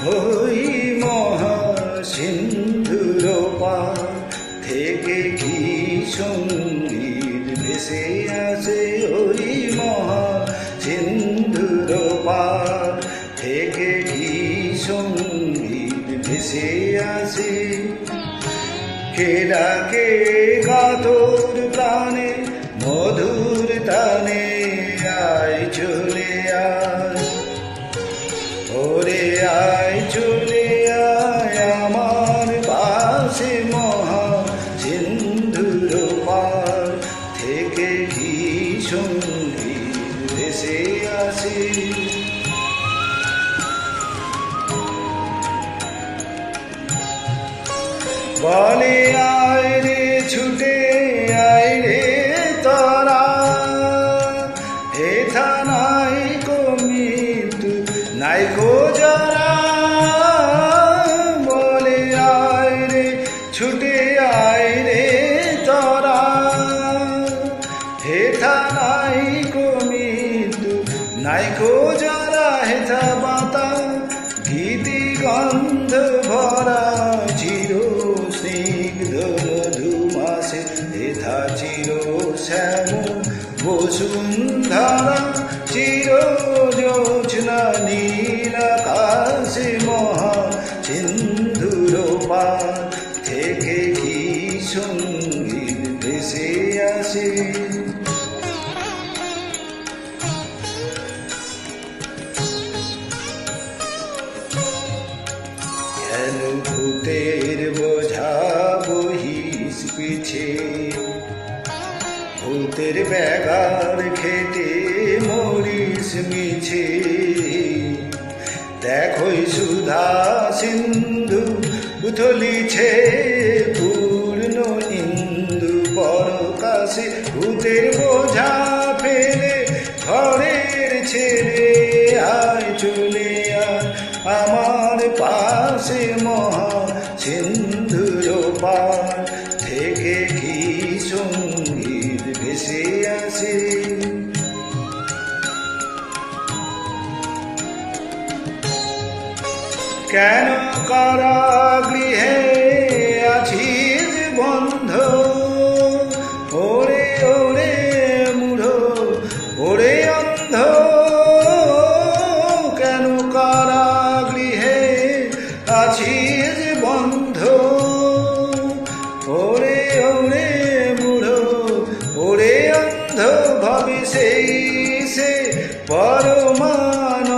ওই মহা সিন্ধুর পার থেকে কি সঙ্গীত ভেসে আসে। ওই মহা সিন্ধুর পার থেকে কি সঙ্গীত ভেসে আসে। কে ডাকে কাতর প্রাণে মধুর তানে, আয় চলে আয় ওরে আয় চলে আয় আমার পাশে। মহা সিন্ধুর পার থেকে কি সঙ্গীত ভেসে আসে। বলে আয় রে ছুটে আয় রে তোরা, হেথা নাই কো মৃত্যু নাই কো জরা। বলে আয় রে ছুটে আয় রে তোরা, হেথা নাই কো মৃত্যু নাই কো জরা। হেথা বাতা গীতি গন্ধ ভরা চির স্নিগ্ধ মধুমাসে। হেথা চির শ্যাম বসুন্ধরা চির জোছনা নীল আকাশে। মহা সিন্ধুর পার থেকে কি সঙ্গীত ভেসে আসে। কেন ভূতের বোঝা বহিস পিছে, ভূতের ব্যাগার খেটে মরিস মিছে। দেখোই সুধা সিন্ধু উথলিছে পূর্ণ ইন্দু পরকাশে। ভূতের বোঝা ফেলে ঘরের ছেড়ে আয় চলে আয় আমার পাশে। মহা সিন্ধুর পার থেকে কি সঙ্গীত ভেসে আসে। কেন কারাগৃহে আছিস বন্ধ, ওরে ওরে মূঢ় ওরে অন্ধ। কেন কারাগৃহে আছিস বন্ধ, ওরে ওরে মূঢ় ওরে অন্ধ। ভাবি সেই সে পরমানন্দ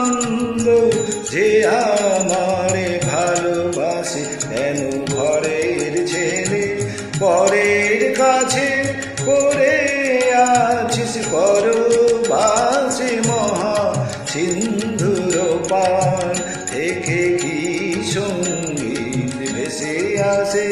যে আমারে ভালোবাসে। কেন ঘরের ছেলে পরের কাছে পড়ে আছিস পরবাসে। মহা সিন্ধুর পার থেকে কি সঙ্গীত ভেসে আসে।